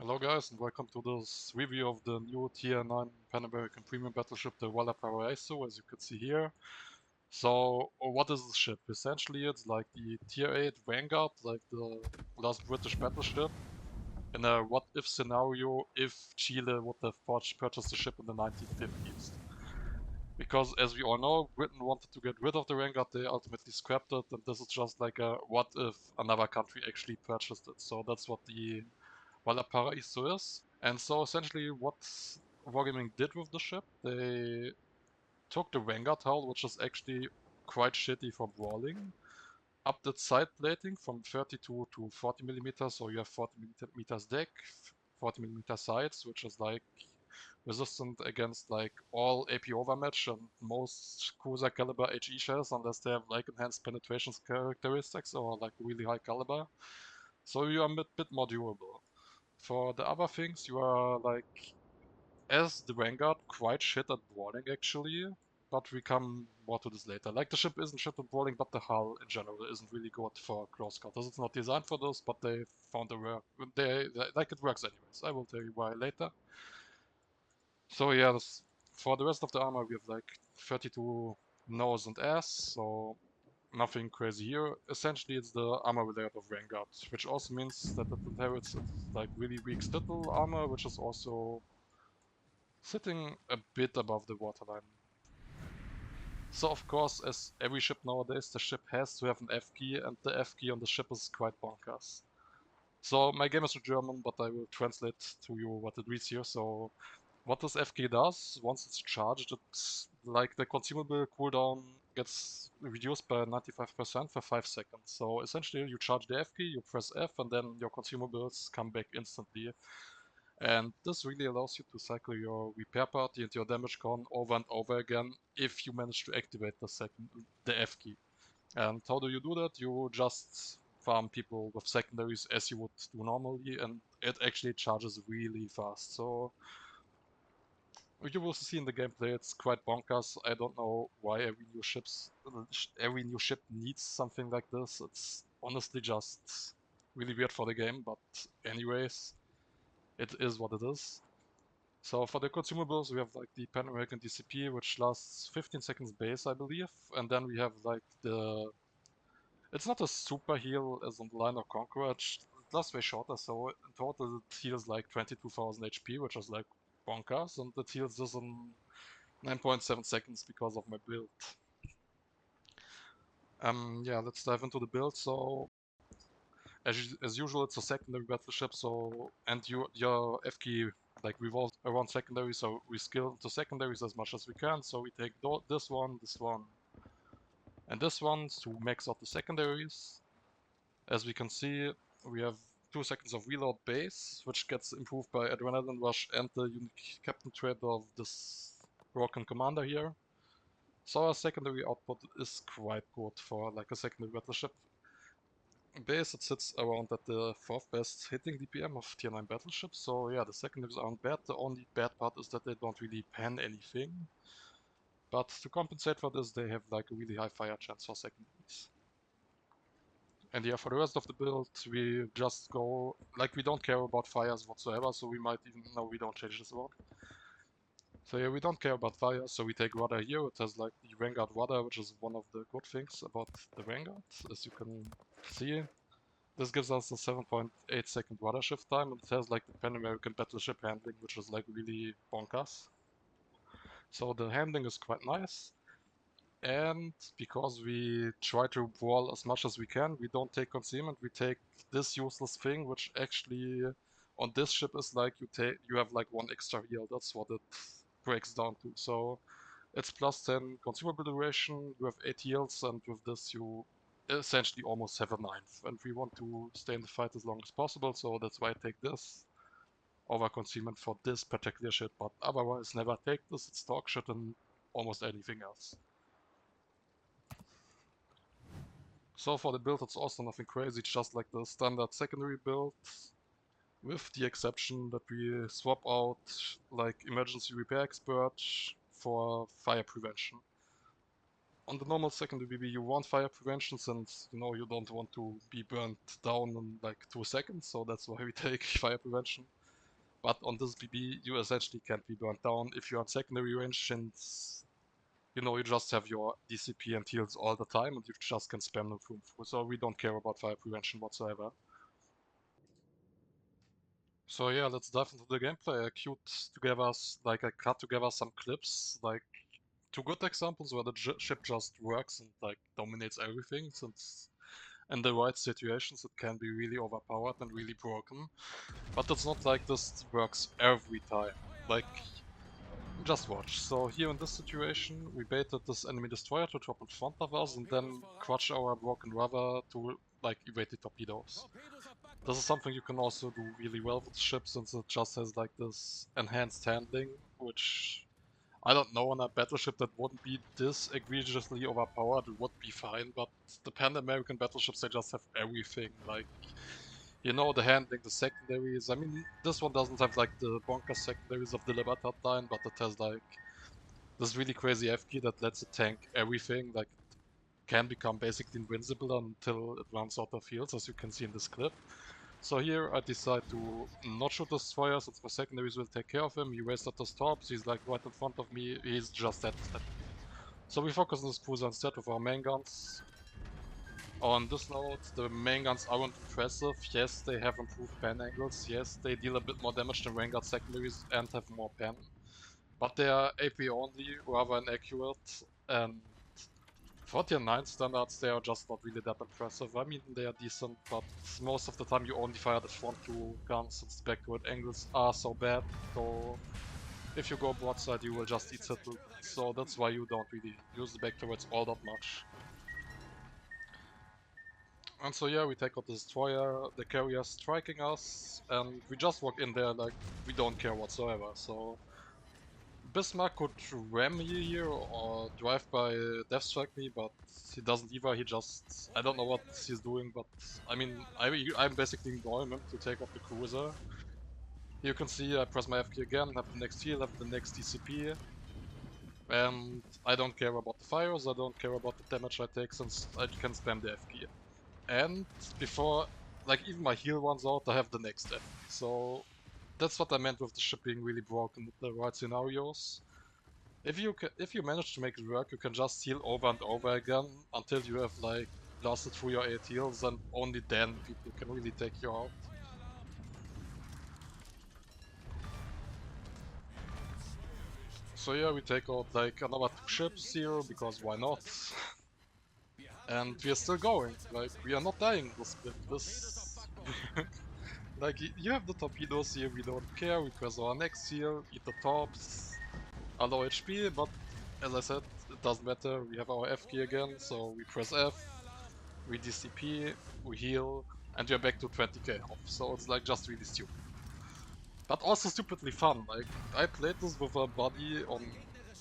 Hello guys and welcome to this review of the new Tier 9 Pan-American Premium Battleship, the Valaparaiso, as you can see here. So, what is this ship? Essentially it's like the Tier 8 Vanguard, like the last British battleship, in a what-if scenario if Chile would have purchased the ship in the 1950s. Because as we all know, Britain wanted to get rid of the Vanguard, they ultimately scrapped it, and this is just like a what if another country actually purchased it. So that's what the Valaparaiso is. And so essentially what Wargaming did with the ship, they took the Vanguard hull, which is actually quite shitty for brawling, upped its side plating from 32 to 40 millimeters, so you have 40 meters deck, 40 millimeter sides, which is like resistant against like all AP overmatch and most cruiser caliber HE shells, unless they have like enhanced penetration characteristics or like really high caliber. So you are a bit more durable. For the other things, you are like, as the Vanguard, quite shit at brawling actually, but we come more to this later. Like, the ship isn't shit at brawling, but the hull in general isn't really good for close quarters. It's not designed for this, but they found a work. Like, it works anyways. I will tell you why later. So yeah, for the rest of the armor, we have like 32 nose and ass, so nothing crazy here. Essentially, it's the armor layout of Vanguard, which also means that it inherits its like really weak stittle armor, which is also sitting a bit above the waterline. So of course, as every ship nowadays, the ship has to have an F key, and the F key on the ship is quite bonkers. So my game is in German, but I will translate to you what it reads here. So what this F key does, once it's charged, it's like the consumable cooldown gets reduced by 95% for 5 seconds. So essentially you charge the F key, you press F, and then your consumables come back instantly. And this really allows you to cycle your repair party and your damage con over and over again if you manage to activate the F key. And how do you do that? You just farm people with secondaries as you would do normally, and it actually charges really fast. So you will see in the gameplay, it's quite bonkers. I don't know why every new ship needs something like this. It's honestly just really weird for the game, but anyways, it is what it is. So for the consumables, we have like the Pan American DCP, which lasts 15 seconds base, I believe. And then we have like it's not a super heal as on the Line of Conqueror, it lasts way shorter. So in total it heals like 22,000 HP, which is like bonkers. And it heals this in 9.7 seconds because of my build. Yeah, let's dive into the build. So as usual, it's a secondary battleship, so your F key like revolves around secondary, so we skill into secondaries as much as we can. So we take this one, and this one to max out the secondaries. As we can see, we have 2 seconds of reload base, which gets improved by Adrenaline Rush and the unique captain trait of this broken commander here. So our secondary output is quite good for like a secondary battleship. Base, it sits around at the 4th best hitting DPM of tier 9 battleships, so yeah, the secondaries aren't bad. The only bad part is that they don't really pan anything. But to compensate for this, they have like a really high fire chance for secondaries. And yeah, for the rest of the build, we just go, like, we don't care about fires whatsoever, so we might even, no, we don't change this about. So yeah, we don't care about fire, so we take rudder here. It has like the Vanguard rudder, which is one of the good things about the Vanguard, as you can see. This gives us a 7.8 second rudder shift time, and it has like the Pan American battleship handling, which is like really bonkers. So the handling is quite nice. And because we try to brawl as much as we can, we don't take concealment, we take this useless thing, which actually on this ship is like you have like 1 extra heal. That's what it breaks down to. So it's plus 10 consumable duration, you have 8 heals, and with this you essentially almost have a 9th. And we want to stay in the fight as long as possible, so that's why I take this over concealment for this particular shit, but otherwise never take this. It's dog shit and almost anything else. So for the build, it's also nothing crazy, it's just like the standard secondary build, with the exception that we swap out like emergency repair expert for fire prevention. On the normal secondary BB, you want fire prevention since, you know, you don't want to be burnt down in like 2 seconds, so that's why we take fire prevention. But on this BB, you essentially can't be burnt down if you're on secondary range, since you know you just have your DCP and heals all the time, and you just can spam them through. So we don't care about fire prevention whatsoever. So yeah, let's dive into the gameplay. I cut together some clips, like two good examples where the ship just works and like dominates everything, since in the right situations it can be really overpowered and really broken. But it's not like this works every time. Like, just watch. So here in this situation, we baited this enemy destroyer to drop in front of us and then crush our broken rudder to like evade the torpedoes. This is something you can also do really well with the ship, since it just has like this enhanced handling, which I don't know, on a battleship that wouldn't be this egregiously overpowered, it would be fine, but the Pan-American battleships, they just have everything, like, you know, the handling, the secondaries. I mean, this one doesn't have like the bonkers secondaries of the Libertad line, but it has like this really crazy F key that lets it tank everything, like it can become basically invincible until it runs out of heals, as you can see in this clip. So here I decide to not shoot the destroyer, since my secondaries will take care of him. He raced at the stops, he's like right in front of me, he's just dead. So we focus on this cruiser instead with our main guns. On this note, the main guns aren't impressive. Yes, they have improved pen angles. Yes, they deal a bit more damage than Vanguard secondaries and have more pen. But they are AP only, rather inaccurate, and for tier 9 standards, they are just not really that impressive. I mean, they are decent, but most of the time you only fire the front two guns, since the backturret angles are so bad, so if you go broadside you will just eat settled, so that's why you don't really use the backturrets all that much. And so yeah, we take out the destroyer, the carrier striking us, and we just walk in there like we don't care whatsoever, so Bismarck could ram me here or drive by death strike me, but he doesn't either. He just, I don't know what he's doing, but I mean, I'm basically ignoring him to take off the cruiser. Here you can see I press my F key again, have the next heal, have the next DCP, and I don't care about the fires, I don't care about the damage I take, since I can spam the F key. And before, like, even my heal runs out, I have the next F key. So that's what I meant with the ship being really broken in the right scenarios. If you manage to make it work, you can just heal over and over again until you have like blasted through your 8 heals, and only then people can really take you out. So yeah, we take out like another 2 ships here, because why not? And we are still going, like we are not dying this split. This like you have the torpedoes here, we don't care, we press our next heal, eat the tops, are low HP, but as I said, it doesn't matter, we have our F key again, so we press F, we DCP, we heal, and we're back to 20k health, so it's like just really stupid. But also stupidly fun, like, I played this with a buddy on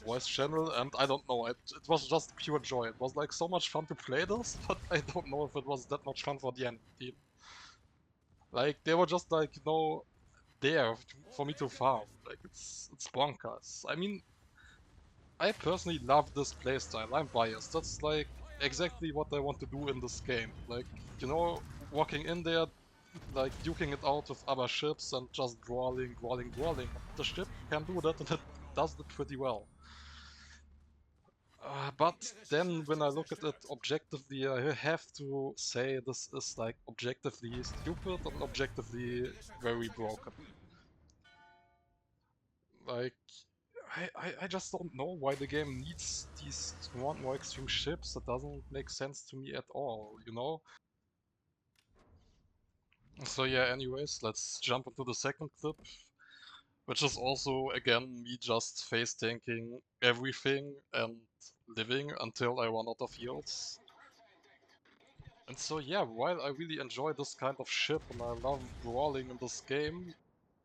voice channel, and I don't know, it was just pure joy. It was like so much fun to play this, but I don't know if it was that much fun for the enemy team. Like, they were just like, you know, there for me to farm. Like, it's bonkers. I mean, I personally love this playstyle, I'm biased. That's like exactly what I want to do in this game. Like, you know, walking in there, like duking it out with other ships and just brawling. The ship can do that and it does it pretty well. But then when I look at it objectively, I have to say this is like objectively stupid and objectively very broken. Like, I just don't know why the game needs these more extreme ships. That doesn't make sense to me at all, you know? So yeah, anyways, let's jump into the second clip, which is also, again, me just face tanking everything and living until I run out of heals. And so yeah, while I really enjoy this kind of ship and I love brawling in this game,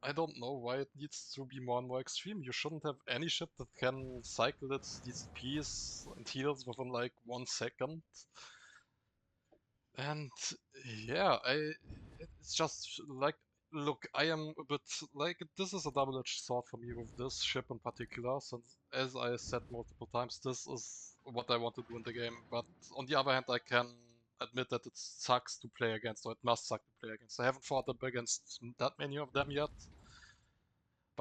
I don't know why it needs to be more and more extreme. You shouldn't have any ship that can cycle its DCPs and heals within like 1 second. And yeah, it's just like, look, I am a bit like, this is a double-edged sword for me with this ship in particular, since as I said multiple times, this is what I want to do in the game. But on the other hand, I can admit that it sucks to play against, or it must suck to play against. I haven't fought up against that many of them yet.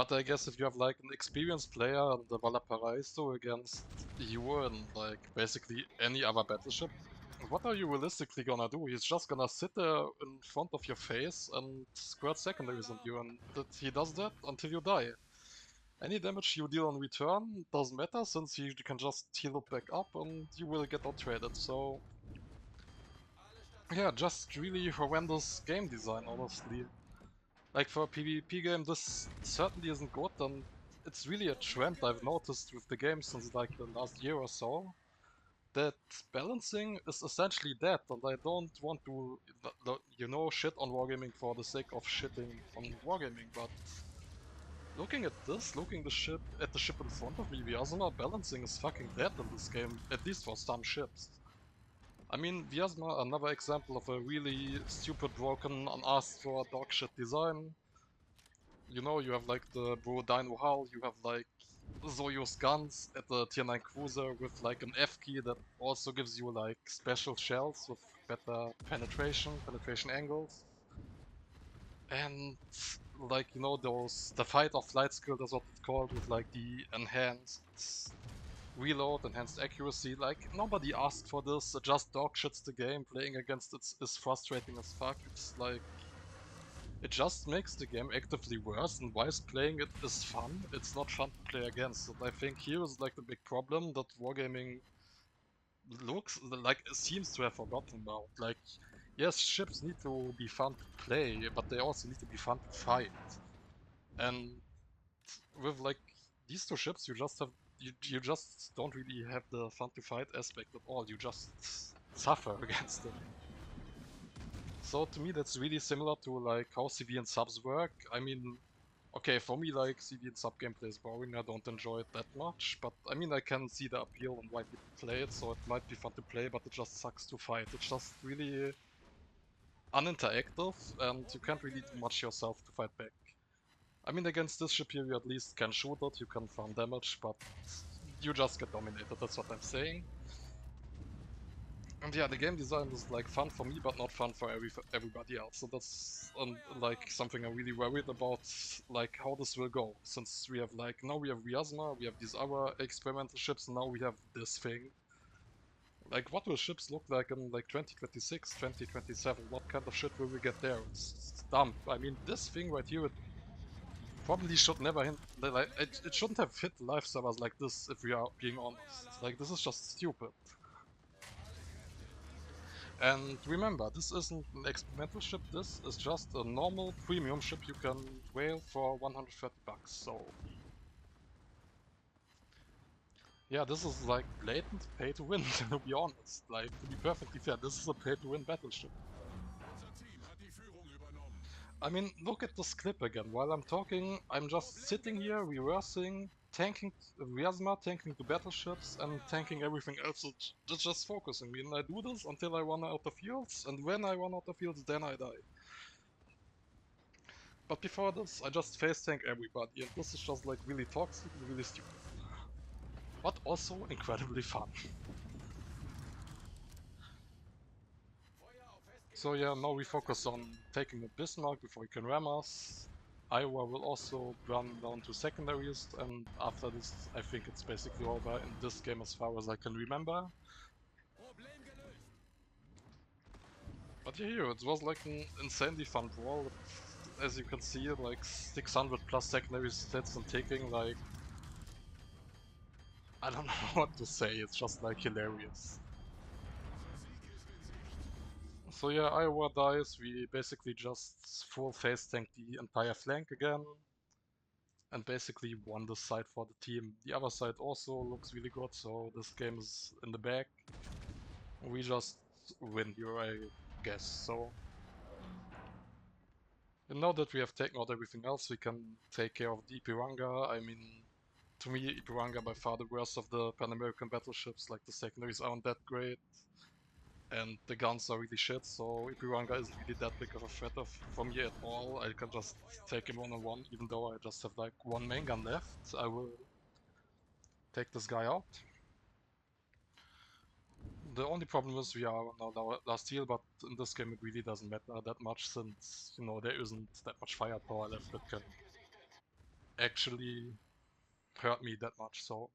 But I guess if you have like an experienced player on the Valaparaiso against you and like basically any other battleship, what are you realistically gonna do? He's just gonna sit there in front of your face and squirt secondaries on you, and he does that until you die. Any damage you deal on return doesn't matter, since he can just heal it back up and you will get out-traded, so... Yeah, just really horrendous game design, honestly. Like for a PvP game, this certainly isn't good, and it's really a trend I've noticed with the game since like the last year or so, that balancing is essentially dead, and I don't want to, you know, shit on wargaming for the sake of shitting on wargaming, but looking at this, looking at the ship in front of me, Vyasma, balancing is fucking dead in this game, at least for some ships. I mean, Vyasma, another example of a really stupid, broken, unasked for dogshit design. You know, you have like the Bro Dino hull, you have like Soyuz guns at the tier 9 cruiser with like an F key that also gives you like special shells with better penetration angles. And like, you know, the fight or flight skill, that's what it's called, with like the enhanced reload, enhanced accuracy. Like, nobody asked for this, it just dog shits the game. Playing against it is frustrating as fuck. It's like, it just makes the game actively worse, and whilst playing it is fun, it's not fun to play against. And I think here is like the big problem that wargaming seems to have forgotten about. Like, yes, ships need to be fun to play, but they also need to be fun to fight. And with like these two ships, you just don't really have the fun to fight aspect at all. You just suffer against them. So to me, that's really similar to like how CV and Subs work. I mean, okay, for me, like CV and Sub gameplay is boring. I don't enjoy it that much, but I mean, I can see the appeal and why people play it. So it might be fun to play, but it just sucks to fight. It's just really uninteractive, and you can't really do much yourself to fight back. I mean, against this ship here, you at least can shoot it, you can farm damage, but you just get dominated, that's what I'm saying. And yeah, the game design is like fun for me, but not fun for everybody else. So that's like something I'm really worried about, like how this will go. Since we have like, now we have Vyasma, we have these other experimental ships, and now we have this thing. Like, what will ships look like in like 2026, 2027? What kind of shit will we get there? It's dumb. I mean, this thing right here, it probably should never hint, like, it shouldn't have hit live servers like this, if we are being honest. Like, this is just stupid. And remember, this isn't an experimental ship, this is just a normal premium ship you can whale for 130 bucks, so... Yeah, this is like blatant pay to win, to be honest. Like, to be perfectly fair, this is a pay to win battleship. I mean, look at this clip again. While I'm talking, I'm just sitting here, reversing, tanking Vyasma, tanking the battleships, and tanking everything else that's just focusing me. And I do this until I run out of fields, and when I run out of fields, then I die. But before this, I just face tank everybody, and this is just like really toxic and really stupid. But also incredibly fun. So yeah, now we focus on taking a Bismarck before he can ram us. Iowa will also run down to Secondaries, and after this I think it's basically over in this game as far as I can remember. But yeah, here, it was like an insanely fun brawl. As you can see, like 600 plus Secondary stats and taking, like... I don't know what to say, it's just like hilarious. So yeah, Iowa dies, we basically just full face tank the entire flank again. And basically won this side for the team. The other side also looks really good, so this game is in the bag. We just win here, I guess. So, and now that we have taken out everything else, we can take care of the Ipiranga. I mean, to me, Ipiranga by far the worst of the Pan American battleships. Like, the secondaries aren't that great, and the guns are really shit, so Ipiranga isn't really that big of a threat for me at all. I can just take him one-on-one, even though I just have like one main gun left. I will take this guy out. The only problem is we are on our last heal, but in this game it really doesn't matter that much, since, you know, there isn't that much firepower left that can actually hurt me that much. So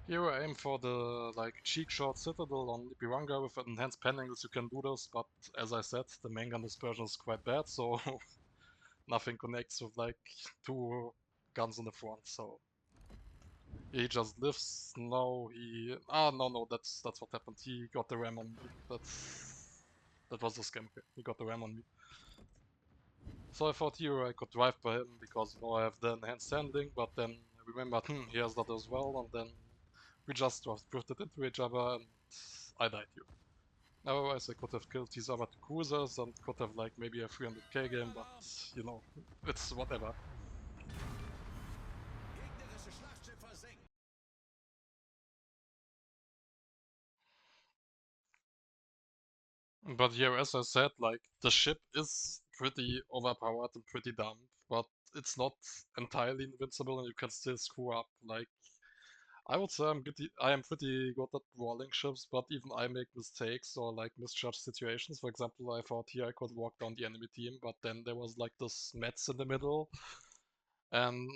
here I aim for the like cheek shot citadel on Ipiranga with enhanced pen angles. You can do this, but as I said, the main gun dispersion is quite bad, so nothing connects with like two guns in the front. So he just lives. No, he no, that's what happened. He got the ram on me. That was the scam. He got the ram on me. So I thought here I could drive by him because you know I have the enhanced handling, but then I remembered he has that as well, and then we just drifted into each other and I died here. Otherwise I could have killed these other two cruisers and could have like maybe a 300k game, but you know, it's whatever. But yeah, as I said, like the ship is pretty overpowered and pretty dumb, but it's not entirely invincible and you can still screw up. Like I would say I am pretty good at rolling ships, but even I make mistakes or like misjudge situations. For example, I thought here I could walk down the enemy team, but then there was like this Metz in the middle, and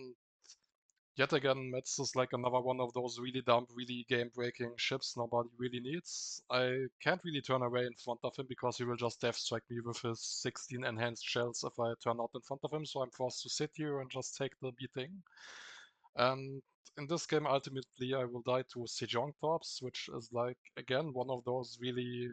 yet again, Metz is like another one of those really dumb, really game-breaking ships nobody really needs. I can't really turn away in front of him because he will just death strike me with his 16 enhanced shells if I turn out in front of him, so I'm forced to sit here and just take the beating. And in this game, ultimately, I will die to Sejong Tops, which is like, again, one of those really,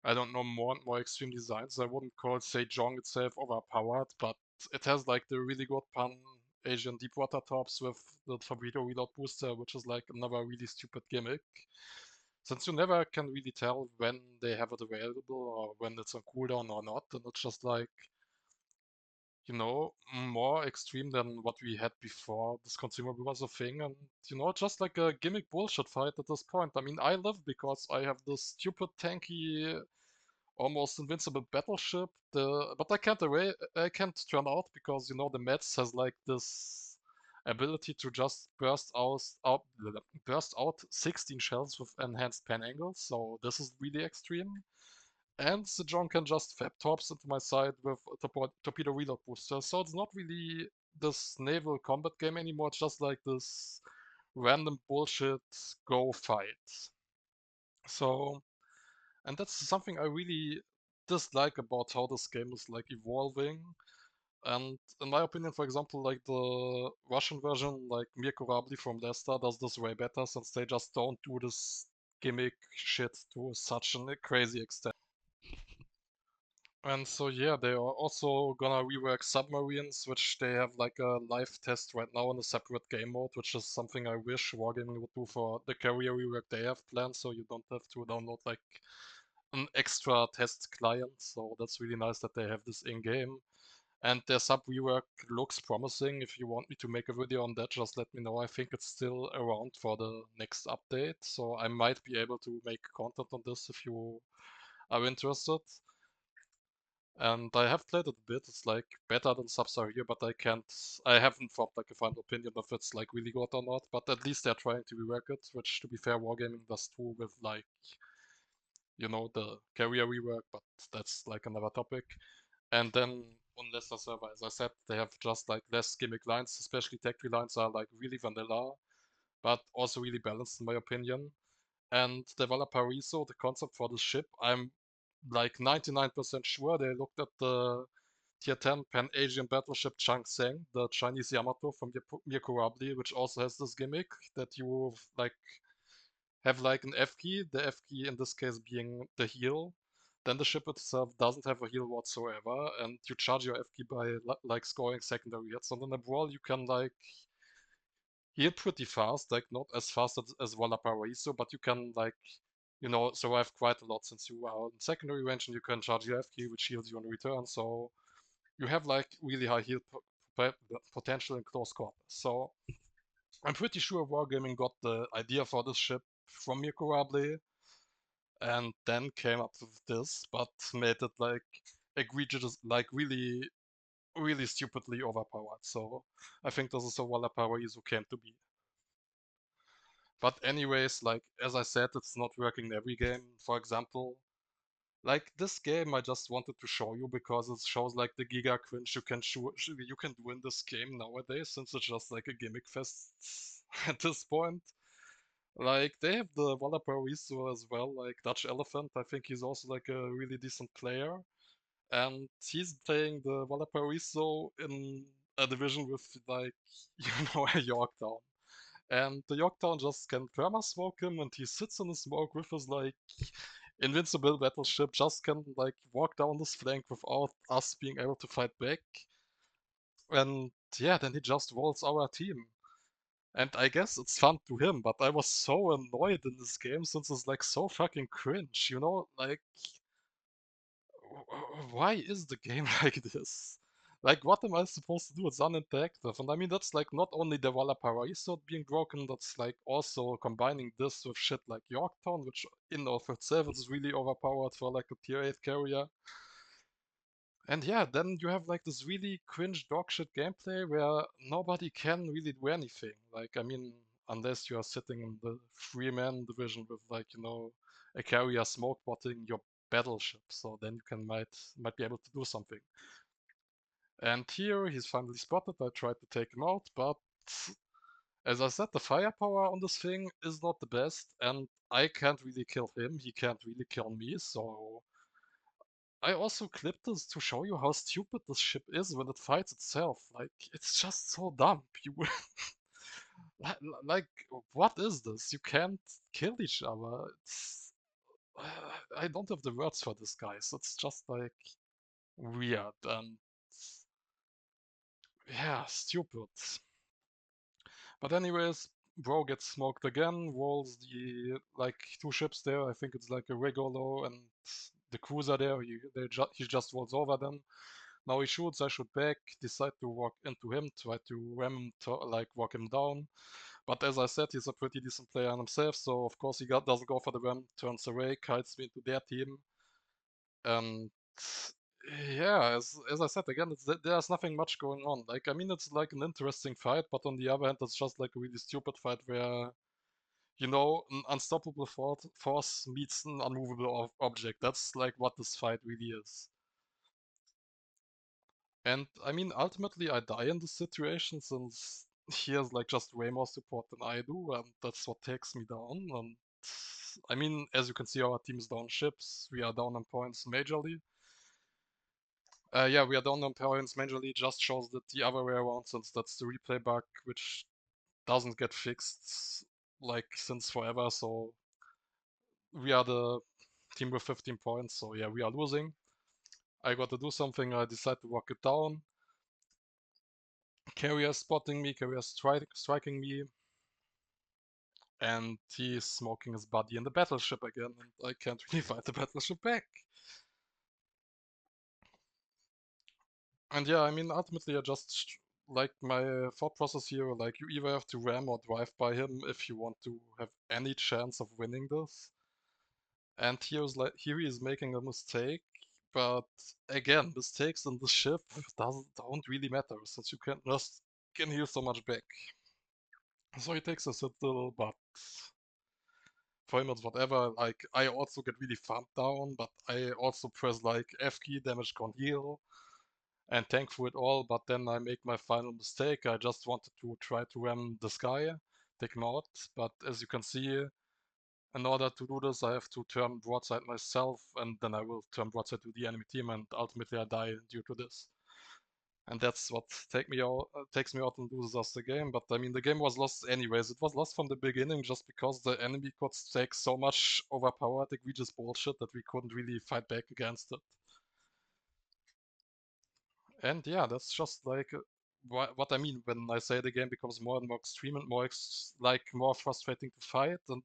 I don't know, more and more extreme designs. I wouldn't call Sejong itself overpowered, but it has like the really good pan Asian deepwater tops with the torpedo reload booster, which is like another really stupid gimmick. Since you never can really tell when they have it available or when it's on cooldown or not, and it's just like, you know, more extreme than what we had before this consumable was a thing, and you know, just like a gimmick bullshit fight at this point. I mean, I live because I have this stupid tanky, almost invincible battleship. But I can't turn out because you know the Metz has like this ability to just burst out 16 shells with enhanced pen angles. So this is really extreme. And the John can just fab torps into my side with a torpedo reload booster. So it's not really this naval combat game anymore. It's just like this random bullshit go fight. So, and that's something I really dislike about how this game is like evolving. And in my opinion, for example, like the Russian version, like Mir Korabli from Leicester does this way better since they just don't do this gimmick shit to such a crazy extent. And so yeah, they are also gonna rework submarines, which they have like a live test right now in a separate game mode, which is something I wish Wargaming would do for the carrier rework they have planned, so you don't have to download like an extra test client. So that's really nice that they have this in-game. And their sub rework looks promising. If you want me to make a video on that, just let me know. I think it's still around for the next update, so I might be able to make content on this if you are interested. And I have played it a bit. It's like better than subs are here, but I haven't formed like a final opinion if it's like really good or not. But at least they're trying to rework it, which to be fair, Wargaming does too with like, you know, the carrier rework, but that's like another topic. And then on Leicester server, as I said, they have just like less gimmick lines, especially tech tree lines are like really vanilla, but also really balanced in my opinion. And the Valaparaiso, the concept for the ship, I'm like 99% sure they looked at the Tier 10 Pan-Asian battleship Changseng, the Chinese Yamato from Mir which also has this gimmick that you like have like an F key, the F key in this case being the heal. Then the ship itself doesn't have a heal whatsoever, and you charge your F key by like scoring secondary hits. And in a brawl, you can like heal pretty fast, like not as fast as Valaparaiso, but you can like, you know, survive quite a lot since you are in secondary range and you can charge your F key, which heals you in return. So you have like really high heal potential in close quarters. So I'm pretty sure Wargaming got the idea for this ship from Mikurable and then came up with this, but made it like egregious, like really, really stupidly overpowered. So I think this is a Valaparaiso came to be. But anyways, like as I said, it's not working in every game. For example, Like this game, I just wanted to show you because it shows like the giga cringe you can do in this game nowadays, since it's just like a gimmick fest at this point. Like they have the Valaparaiso as well, like Dutch Elephant. I think he's also like a really decent player, and he's playing the Valparaiso in a division with like a Yorktown. And the Yorktown just can perma smoke him, and he sits in the smoke with his like invincible battleship, just can like walk down this flank without us being able to fight back. And yeah, then he just walls our team. And I guess it's fun to him, but I was so annoyed in this game since it's like so fucking cringe, you know? Like, why is the game like this? Like, what am I supposed to do? It's uninteractive. And I mean, that's like not only the Valaparaiso being broken, that's like also combining this with shit like Yorktown, which in of itself is really overpowered for like a tier 8 carrier. And yeah, then you have like this really cringe dogshit gameplay where nobody can really do anything. Like, I mean, unless you are sitting in the 3-man division with like, a carrier smoke botting your battleship. So then you can might be able to do something. And here he's finally spotted. I tried to take him out, but as I said, the firepower on this thing is not the best, and I can't really kill him. He can't really kill me, so I also clipped this to show you how stupid this ship is when it fights itself. Like, it's just so dumb. You like, what is this? You can't kill each other. It's I don't have the words for this, guys. It's just like weird and yeah, stupid. But anyways, bro gets smoked again. Rolls the like two ships there. I think it's like a Regolo and the cruiser there. He just rolls over them. Now he shoots, I shoot back, decide to walk into him, try to ram him, like walk him down. But as I said, he's a pretty decent player on himself, so of course doesn't go for the ram, turns away, kites me into their team. And yeah, as I said again, there's nothing much going on. Like, I mean, it's like an interesting fight, but on the other hand, it's just like a really stupid fight where, an unstoppable force meets an unmovable object. That's like what this fight really is. And I mean, ultimately, I die in this situation since he has like just way more support than I do, and that's what takes me down. And I mean, as you can see, our team is down ships. We are down on points majorly. Yeah, we are down on points majorly. Just shows that the other way around, since that's the replay bug, which doesn't get fixed like since forever. So we are the team with 15 points. So yeah, we are losing. I got to do something. I decide to walk it down. Carrier spotting me, carrier striking me, and he's smoking his body in the battleship again, and I can't really fight the battleship back. And yeah, I mean, ultimately, I just like my thought process here, like you either have to ram or drive by him if you want to have any chance of winning this. And here he is making a mistake, but again, mistakes in the ship don't really matter since you can heal so much back. So he takes a little, but for him it's whatever. Like, I also get really farmed down, but I also press like F key, damage can heal, and tank through it all, but then I make my final mistake. I just wanted to try to ram this guy, take him out, but as you can see, in order to do this, I have to turn broadside myself, and then I will turn broadside to the enemy team, and ultimately I die due to this. And that's what takes me out and loses us the game. But I mean, the game was lost anyways. It was lost from the beginning just because the enemy could take so much overpowered, egregious bullshit that we couldn't really fight back against it. And yeah, that's just like what I mean when I say the game becomes more and more extreme and more frustrating to fight. And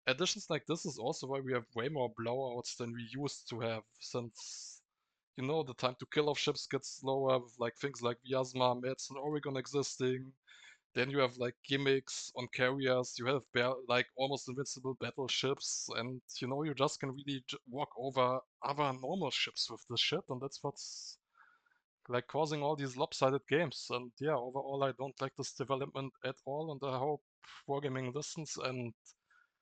additions like this is also why we have way more blowouts than we used to have, since the time to kill of ships gets slower with like things like Vyasma, Metz, and Oregon existing. Then you have like gimmicks on carriers, you have like almost invincible battleships, and you just can really walk over other normal ships with this shit, and that's what's like causing all these lopsided games. And yeah, overall I don't like this development at all, and I hope Wargaming listens and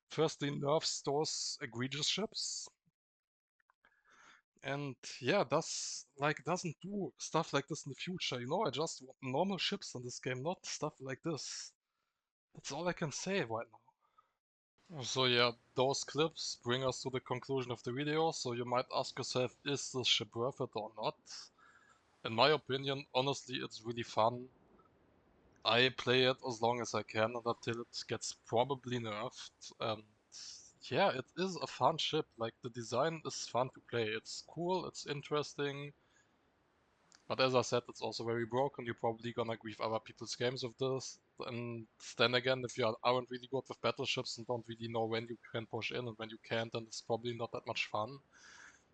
firstly nerfs those egregious ships, And yeah, doesn't do stuff like this in the future. You know, I just want normal ships in this game, not stuff like this. That's all I can say right now. So yeah, those clips bring us to the conclusion of the video. So you might ask yourself, is this ship worth it or not? In my opinion, honestly, it's really fun. I play it as long as I can and until it gets probably nerfed. And yeah, it is a fun ship. Like the design is fun to play. It's cool, it's interesting. But as I said, it's also very broken. You're probably gonna grief other people's games with this. And then again, if you aren't really good with battleships and don't really know when you can push in and when you can't, then it's probably not that much fun.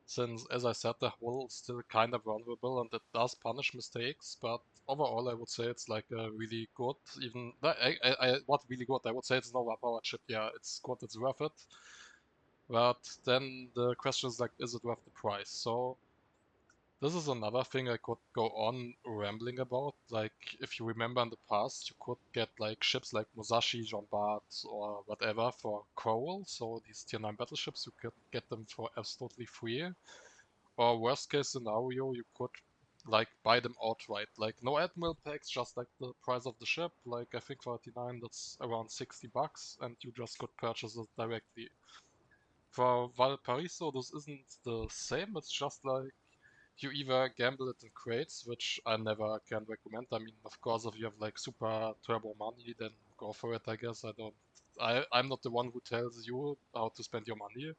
Since, as I said, the hull is still kind of vulnerable and it does punish mistakes. But overall, I would say it's like a really good, even, what really good? I would say it's an overpowered ship. Yeah, it's good, it's worth it. But then the question is like, is it worth the price? So this is another thing I could go on rambling about. Like, if you remember in the past, you could get like ships like Musashi, Jean Bart, or whatever for coal. So these tier 9 battleships, you could get them for absolutely free. Or worst case scenario, you could like buy them outright. Like no admiral packs, just like the price of the ship. Like I think for 39, that's around 60 bucks, and you just could purchase it directly. For Valparaiso, this isn't the same. It's just like you either gamble it in crates, which I never can recommend. I mean, of course, if you have like super turbo money, then go for it, I guess. I'm not the one who tells you how to spend your money,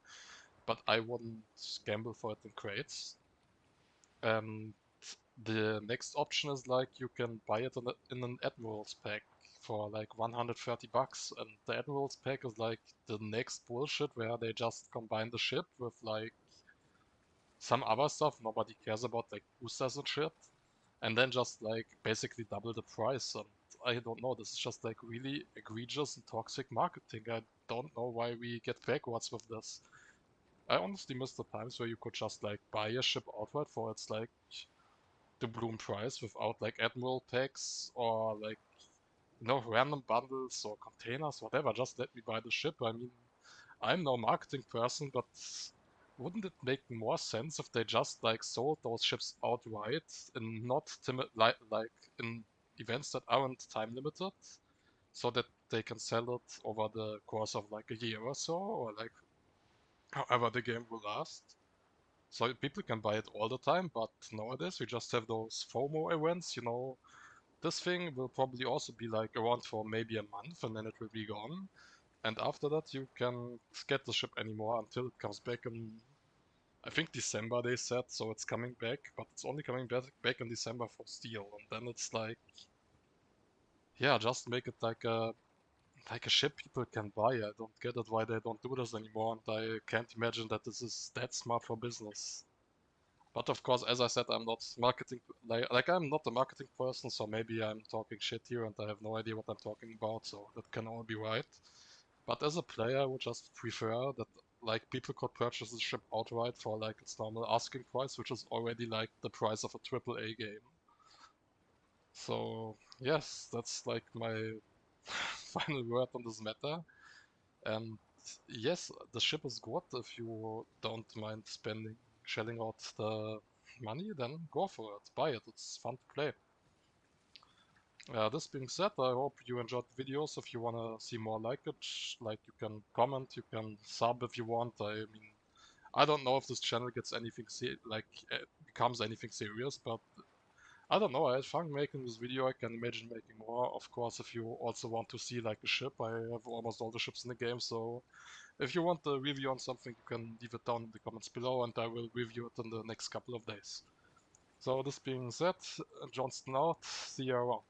but I wouldn't gamble for it in crates. And the next option is like you can buy it in an Admiral's pack for like 130 bucks. And the Admiral's pack is like the next bullshit where they just combine the ship with like some other stuff nobody cares about, like boosters and shit, and then just like basically double the price. And I don't know, this is just like really egregious and toxic marketing. I don't know why we get backwards with this. I honestly miss the times where you could just like buy a ship outright for its like the bloom price without like admiral packs or like random bundles or containers, whatever. Just let me buy the ship. I mean, I'm no marketing person, but wouldn't it make more sense if they just like sold those ships outright and not like in events that aren't time limited, so that they can sell it over the course of like a year or so, or like however the game will last. So people can buy it all the time, but nowadays we just have those FOMO events, this thing will probably also be like around for maybe a month and then it will be gone. And after that, you can't get the ship anymore until it comes back in, I think December they said, so it's coming back, but it's only coming back in December for steel. And then it's like, yeah, just make it like a ship people can buy. I don't get it why they don't do this anymore, and I can't imagine that this is that smart for business. But of course, as I said, I'm not marketing, like I'm not a marketing person, so maybe I'm talking shit here and I have no idea what I'm talking about, so that can all be right. But as a player, I would just prefer that like people could purchase the ship outright for like its normal asking price, which is already like the price of a AAA game. So yes, that's like my final word on this matter. And yes, the ship is good. If you don't mind shelling out the money, then go for it. Buy it. It's fun to play. This being said, I hope you enjoyed the videos. If you want to see more like it, like you can comment, you can sub if you want. I mean, I don't know if this channel gets anything becomes anything serious, but I don't know. I had fun making this video. I can imagine making more. Of course, if you also want to see like a ship, I have almost all the ships in the game, so if you want a review on something, you can leave it down in the comments below and I will review it in the next couple of days. So this being said, Johnston out, see you around.